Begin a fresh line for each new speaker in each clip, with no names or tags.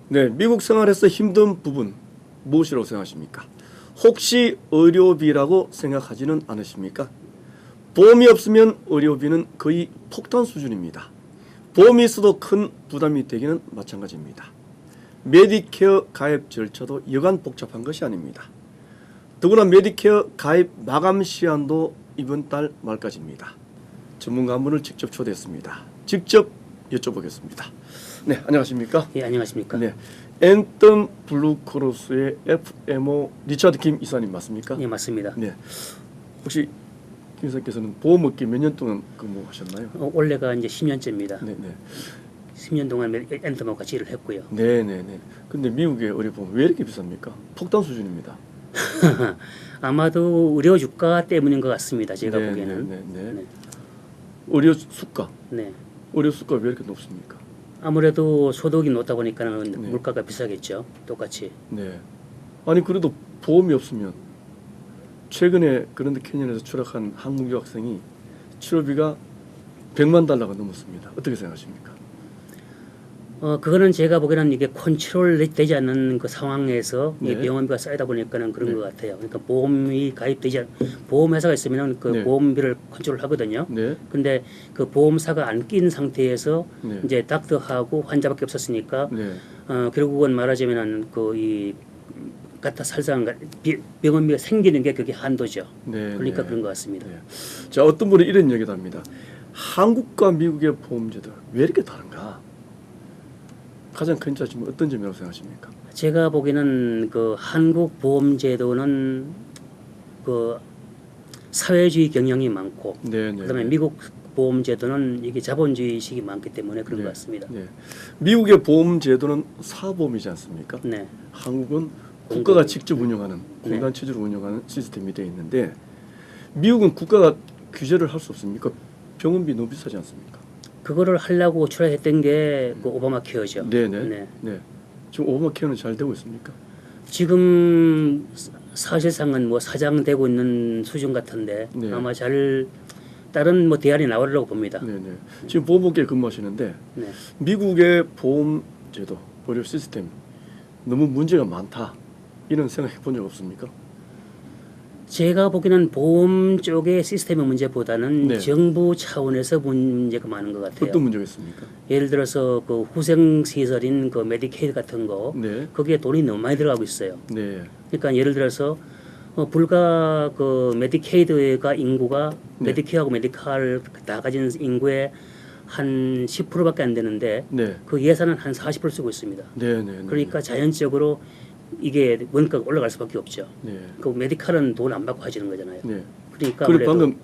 네, 미국 생활에서 힘든 부분 무엇이라고 생각하십니까? 혹시 의료비라고 생각하지는 않으십니까? 보험이 없으면 의료비는 거의 폭탄 수준입니다. 보험이 있어도 큰 부담이 되기는 마찬가지입니다. 메디케어 가입 절차도 여간 복잡한 것이 아닙니다. 더구나 메디케어 가입 마감 시한도 이번 달 말까지입니다. 전문가 한 분을 직접 초대했습니다. 직접 여쭤보겠습니다. 네, 안녕하십니까?
예, 안녕하십니까?
네, 앤텀 블루크로스의 FMO 리차드 김 이사님 맞습니까?
예, 맞습니다.
네, 혹시 김 이사께서는 보험업계 몇 년 동안 근무하셨나요?
올해가 이제 10년째입니다.
네, 네,
10년 동안 엔텀하고 같이 일을 했고요.
네, 네, 네. 근데 미국의 의료보험 왜 이렇게 비쌉니까? 폭탄 수준입니다.
아마도 의료 주가 때문인 것 같습니다. 제가
네,
보기에는.
네, 네, 네.
네.
의료 수가,
네.
의료 수가 왜 이렇게 높습니까?
아무래도 소득이 높다 보니까는
네.
물가가 비싸겠죠. 똑같이.
네. 아니 그래도 보험이 없으면 최근에 그랜드 캐니언에서 추락한 한국 유학생이 치료비가 100만 달러가 넘었습니다. 어떻게 생각하십니까?
그거는 제가 보기에는 이게 컨트롤 되지 않는 그 상황에서
네.
이 병원비가 쌓이다 보니까는 그런
네.
것 같아요. 그러니까 보험이 가입되지 보험 회사가 있으면은 그
네.
보험비를 컨트롤 하거든요.
네,
근데 그 보험사가 안 낀 상태에서
네,
이제 닥터하고 환자밖에 없었으니까
네,
결국은 말하자면은 그 갖다 살상 병원비가 생기는 게 그게 한도죠.
네.
그러니까
네.
그런 것 같습니다.
네. 자, 어떤 분은 이런 얘기도 합니다. 한국과 미국의 보험제도 왜 이렇게 다른가? 가장 큰 차이점은 어떤 점이라고 생각하십니까?
제가 보기에는 그 한국 보험제도는 그 사회주의 경향이 많고,
네, 네.
그다음에 미국 보험제도는 이게 자본주의식이 많기 때문에 그런
네.
것 같습니다.
네. 미국의 보험제도는 사보험이지 않습니까?
네,
한국은 국가가 직접 운영하는
네.
공단 체제로 운영하는 시스템이 되어 있는데 미국은 국가가 규제를 할 수 없습니까? 병원비 너무 비싸지 않습니까?
그거를 하려고 출발했던 게 그 오바마 케어죠.
네네.
네.
네. 지금 오바마 케어는 잘 되고 있습니까?
지금 사실상은 뭐 사장되고 있는 수준 같은데
네.
아마 잘 다른 뭐 대안이 나오려고 봅니다.
네네. 지금 보험업계에 근무하시는데
네.
미국의 보험제도, 의료 시스템 너무 문제가 많다 이런 생각해 본 적 없습니까?
제가 보기에는 보험 쪽의 시스템의 문제보다는
네.
정부 차원에서 문제가 많은 것 같아요.
어떤 문제가 있습니까?
예를 들어서 그 후생 시설인 그 메디케이드 같은 거
네.
거기에 돈이 너무 많이 들어가고 있어요.
네.
그러니까 예를 들어서 불과 그 메디케이드가 인구가
네.
메디케어하고 메디칼 다 가진 인구의 한 10%밖에 안 되는데
네.
그 예산은 한 40% 쓰고 있습니다.
네. 네.
그러니까 자연적으로 이게 원가가 올라갈 수밖에 없죠.
네.
그 메디칼은 돈 안 받고 하시는 거잖아요.
네.
그러니까
그리고
아무래도
방금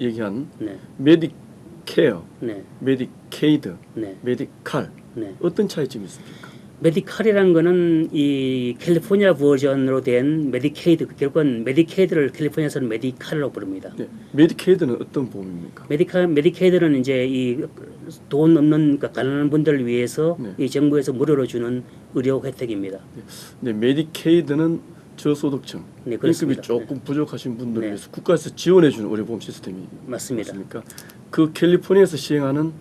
얘기한
네,
메디케어,
네,
메디케이드,
네,
메디칼
네.
어떤 차이점이 있습니까?
메디칼이라는 거는 이 캘리포니아 버전으로 된 메디케이드, 결국은 메디케이드를 캘리포니아에서는 메디칼이라고 부릅니다.
네. 메디케이드는 어떤 보험입니까?
메디케이드는 이제 이 돈 없는 그러니까 가난한 분들을 위해서
네.
이 정부에서 무료로 주는 의료 혜택입니다.
네. 메디케이드는 저소득층,
네,
임금이
그렇습니다.
조금 부족하신 분들을
네.
위해서 국가에서 지원해주는 의료보험 시스템이
맞습니다.
맞습니까? 그 캘리포니아에서 시행하는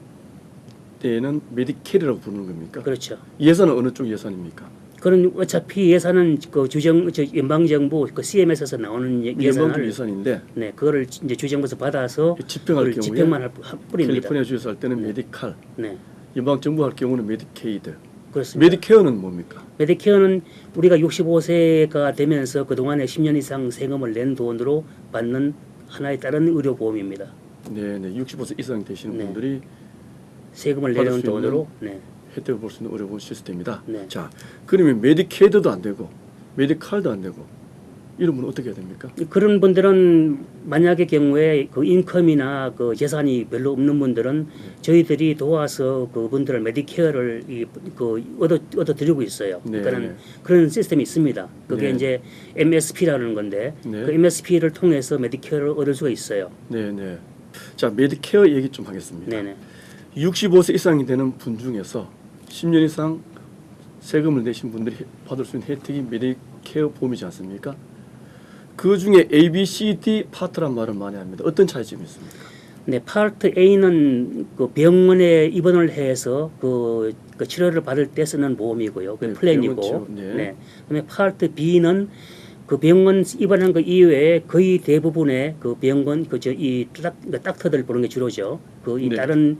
때에는 메디케이드라고 부르는 겁니까?
그렇죠.
예산은 어느 쪽 예산입니까?
그런 어차피 예산은 그 연방 정부 그 CMS에서 나오는
연방적
예산을
예산인데
네 그거를 이제 주정부에서 받아서
집행할
그걸
경우에
집행만 할 뿐입니다.
캘리포니아 주에서 할 때는
네.
메디칼,
네,
연방 정부 할 경우는 메디케이드.
그렇습니다.
메디케어는 뭡니까?
메디케어는 우리가 65세가 되면서 그 동안에 10년 이상 세금을 낸 돈으로 받는 하나의 다른 의료 보험입니다.
네, 네. 65세 이상 되시는
네.
분들이
세금을
받을
내는
수
돈으로 네,
혜택을 볼 수 있는 의료보험 시스템이다.
네.
자, 그러면 메디케이드도 안 되고 메디칼도 안 되고 이런 분은 어떻게 해야 됩니까?
그런 분들은 만약의 경우에 그 인컴이나 그 재산이 별로 없는 분들은 저희들이 도와서 그분들을 메디케어를 얻어 드리고 있어요.
네,
그러니까는
네.
그런 시스템이 있습니다. 그게
네.
이제 MSP라는 건데
네.
그 MSP를 통해서 메디케어를 얻을 수가 있어요.
네, 네. 자, 메디케어 얘기 좀 하겠습니다.
네네.
65세 이상이 되는 분 중에서 10년 이상 세금을 내신 분들이 받을 수 있는 혜택이 메디케어 보험이지 않습니까? 그 중에 A, B, C, D 파트란 말을 많이 합니다. 어떤 차이점이 있습니까?
네, 파트 A는 그 병원에 입원을 해서 그 그 치료를 받을 때 쓰는 보험이고요. 그
네,
플랜이고.
병원 치료, 네.
네. 그다음에 파트 B는 그 병원 입원한 거 이외에 거의 대부분의 그 병원 그저이 닥터들 보는 게 주로죠. 그 이
네.
다른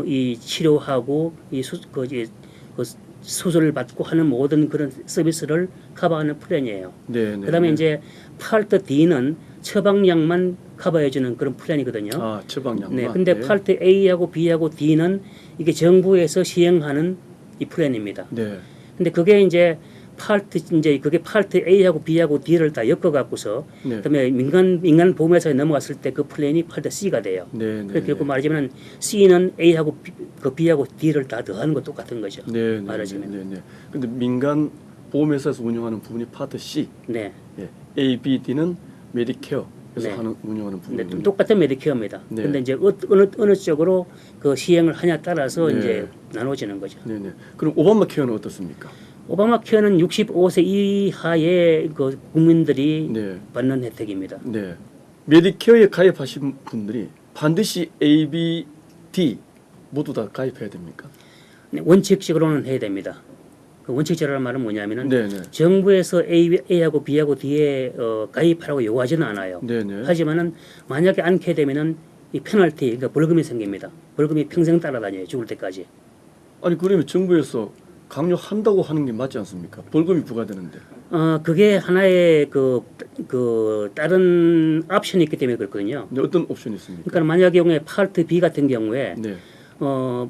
이 치료하고 그 수술을 받고 하는 모든 그런 서비스를 커버하는 플랜이에요.
네, 네.
그다음에
네.
이제 파트 D는 처방약만 커버해주는 그런 플랜이거든요.
아, 처방약만.
네, 근데 파트 A하고 B하고 D는 이게 정부에서 시행하는 이 플랜입니다.
네.
근데 그게 이제 그게 파트 A하고 B하고 D를 다 엮어 갖고서
네.
그다음에 민간 보험회사에 넘어갔을 때 그 플랜이 파트 C가 돼요.
네, 네.
그래서 결국 말하자면 C는 A하고 B하고 D를 다 더하는 거 똑같은 거죠.
네, 네,
말하자면.
네, 네. 근데 민간 보험회사에서 운영하는 부분이 파트 C,
네.
예. A, B, D는 메디케어에서
네.
운영하는
네,
부분이군요.
똑같은 메디케어입니다.
네.
근데 이제 어느 쪽으로 그 시행을 하냐 따라서
네.
이제 나눠지는 거죠.
네, 네. 그럼 오바마 케어는 어떻습니까?
오바마 케어는 65세 이하의 그 국민들이
네,
받는 혜택입니다.
네. 메디케어에 가입하신 분들이 반드시 A, B, D 모두 다 가입해야 됩니까?
네, 원칙적으로는 해야 됩니다. 그 원칙적이라는 말은 뭐냐면은
네, 네.
정부에서 A하고 B하고 D에 가입하라고 요구하지는 않아요.
네, 네.
하지만은 만약에 않게 되면은 이 페널티, 그러니까 벌금이 생깁니다. 벌금이 평생 따라다녀요. 죽을 때까지.
아니 그러면 정부에서 강요한다고 하는 게 맞지 않습니까? 벌금이 부과되는데.
그게 하나의 다른 옵션이 있기 때문에 그렇거든요.
근데 어떤 옵션이 있습니까?
그러니까 만약에 경우에 파트 B 같은 경우에
네.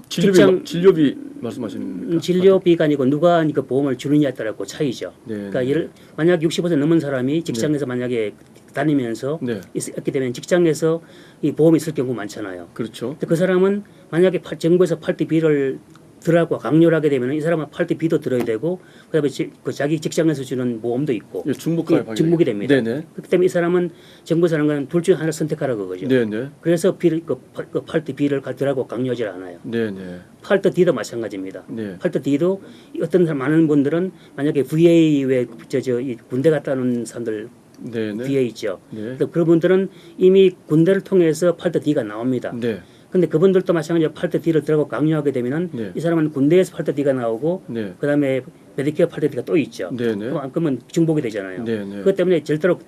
직장
진료비 말씀하시는 겁니까?
진료비가 아니고 누가 그 보험을 주느냐에 따라 그 차이죠.
네,
그러니까
네.
만약 65세 넘은 사람이 직장에서 만약에 다니면서
네.
있게 되면 직장에서 이 보험이 있을 경우 많잖아요.
그렇죠.
근데 그 사람은 만약에 정부에서 파트 B를 들어가고 강요를 하게 되면 이 사람은 파트 B도 들어야 되고 그다음에 자기 직장에서 주는 보험도 있고
예, 중복 가입하게
중복이 됩니다.
네네.
그렇기 때문에 이 사람은 정부에서 하는 건 둘 중에 하나를 선택하라고 그거죠.
네네.
그래서 그 파트 B를 들어가고 강요하지 않아요.
네네.
파트 D도 마찬가지입니다.
네.
파트 D도 어떤 많은 분들은 만약에 VA 이 군대 갔다 오는 사람들
네네.
VA 있죠.
네.
그래서 그분들은 이미 군대를 통해서 파트 D가 나옵니다.
네.
근데 그분들도 마찬가지로 파트 D를 들어가고 강요하게 되면은
네.
이 사람은 군대에서 파트 D가 나오고
네.
그다음에 메디케어 파트 D가 또 있죠.
네네.
그러면 중복이 되잖아요.
네네.
그것 때문에 절대로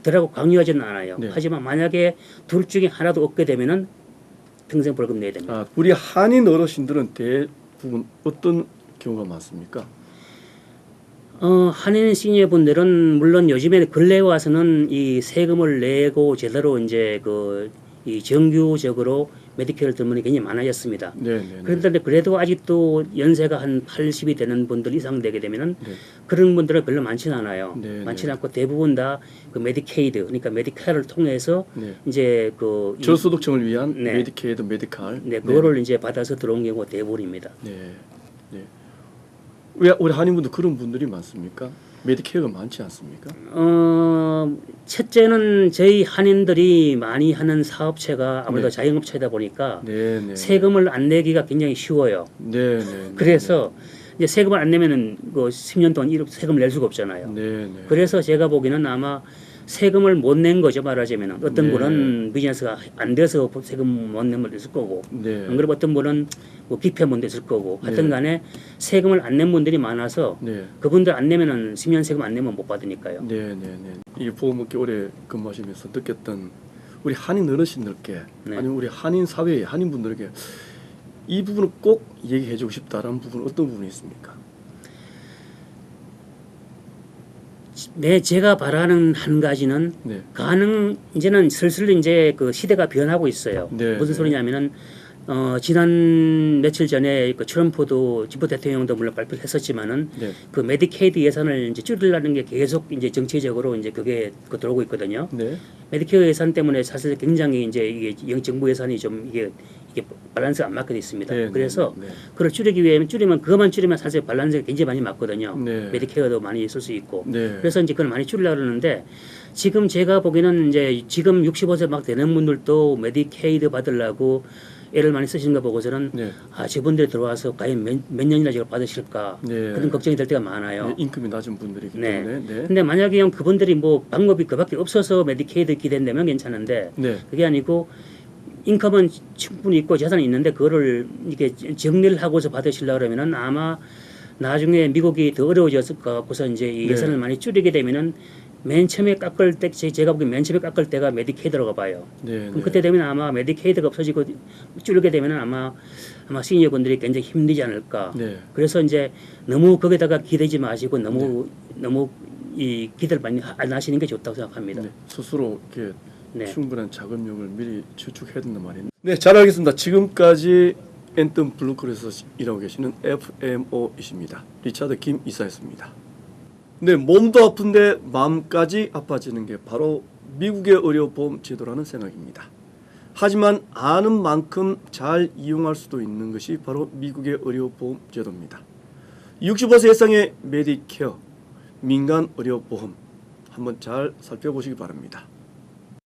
들어가고 강요하지는 않아요.
네.
하지만 만약에 둘 중에 하나도 없게 되면은 평생 벌금 내야 됩니다.
아, 우리 한인 어르신들은 대부분 어떤 경우가 많습니까?
한인 시니어 분들은 물론 요즘에 근래 와서는 이 세금을 내고 제대로 이제 이 정규적으로 메디케어를 듣는 분이 굉장히 많아졌습니다.
네네.
그런데 그래도 아직도 연세가 한 80이 되는 분들 이상 되게 되면은
네.
그런 분들은 별로 많지는 않아요.
네,
많지는 않고 대부분 다 그 메디케이드, 그러니까 메디케어를 통해서
네.
이제
저소득층을 위한
네.
메디케이드 메디칼.
네, 그거를 이제 받아서 들어온 경우가 대부분입니다.
네. 네. 왜 우리 한인분들 그런 분들이 많습니까? 메디케어가 많지 않습니까?
첫째는 저희 한인들이 많이 하는 사업체가 아무래도
네.
자영업체다 보니까
네네.
세금을 안 내기가 굉장히 쉬워요.
네네.
그래서 이제 세금을 안 내면은 그 10년 동안 세금을 낼 수가 없잖아요.
네네.
그래서 제가 보기에는 아마 세금을 못 낸 거죠, 말하자면. 어떤
네.
분은 비즈니스가 안 돼서 세금 못 낸 분도 있을 거고,
네.
안 그러고 어떤 분은 뭐 기피한 분도 있을 거고, 하여튼
네.
간에 세금을 안 낸 분들이 많아서
네.
그분들 안 내면은 10년 세금 안 내면 못 받으니까요.
네네네. 이 보험업계 오래 근무하시면서 느꼈던 우리 한인 어르신들께
네.
아니면 우리 한인 사회의 한인분들에게 이 부분을 꼭 얘기해주고 싶다라는 부분은 어떤 부분이 있습니까?
제가 바라는 한 가지는
네.
이제는 슬슬 이제 그 시대가 변하고 있어요.
네,
무슨
네.
소리냐면은 지난 며칠 전에 그 트럼프도 진보 대통령도 물론 발표를 했었지만은
네.
그 메디케이드 예산을 이제 줄이려는 게 계속 이제 정치적으로 이제 그게 들어오고 있거든요.
네.
메디케어 예산 때문에 사실 굉장히 이제 이게 정부 예산이 좀 이게 밸런스가 안 맞게 돼 있습니다.
네,
그래서
네, 네.
그걸 줄이기 위해 그것만 줄이면 사실 밸런스가 굉장히 많이 맞거든요.
네.
메디케어도 많이 있을 수 있고.
네.
그래서 이제 그걸 많이 줄이려고 그러는데 지금 제가 보기에는 이제 지금 65세 막 되는 분들도 메디케이드 받으려고 애를 많이 쓰시는 거 보고서는
네.
저분들이 들어와서 과연 몇 년이나 이걸 받으실까
네.
그런 걱정이 될 때가 많아요.
네, 인금이 낮은 분들이기
네.
때문에 네.
근데 만약에 그분들이 뭐 방법이 그밖에 없어서 메디케이드 기댄다면 괜찮은데
네.
그게 아니고 인컴은 충분히 있고 재산이 있는데 그거를 이렇게 정리를 하고서 받으시려 그러면은 아마 나중에 미국이 더 어려워졌을 것 같고서 이제 이
네.
예산을 많이 줄이게 되면은 맨 처음에 깎을 때 제가 보기엔 맨 처음에 깎을 때가 메디케이드라고 봐요.
네,
그럼 그때 되면 아마 메디케이드가 없어지고 줄게 되면은 아마 시니어분들이 굉장히 힘들지 않을까.
네.
그래서 이제 너무 거기다가 기대지 마시고 너무 이 기대를 많이 안 하시는 게 좋다고 생각합니다.
네. 스스로 이렇게
네.
충분한 자금력을 미리 저축해야 된단 말이에요. 네, 잘 알겠습니다. 지금까지 앤튼 블루클에서 일하고 계시는 FMO이십니다. 리차드 김 이사였습니다. 네, 몸도 아픈데 마음까지 아파지는 게 바로 미국의 의료보험 제도라는 생각입니다. 하지만 아는 만큼 잘 이용할 수도 있는 것이 바로 미국의 의료보험 제도입니다. 65세 이상의 메디케어, 민간 의료보험 한번 잘 살펴보시기 바랍니다.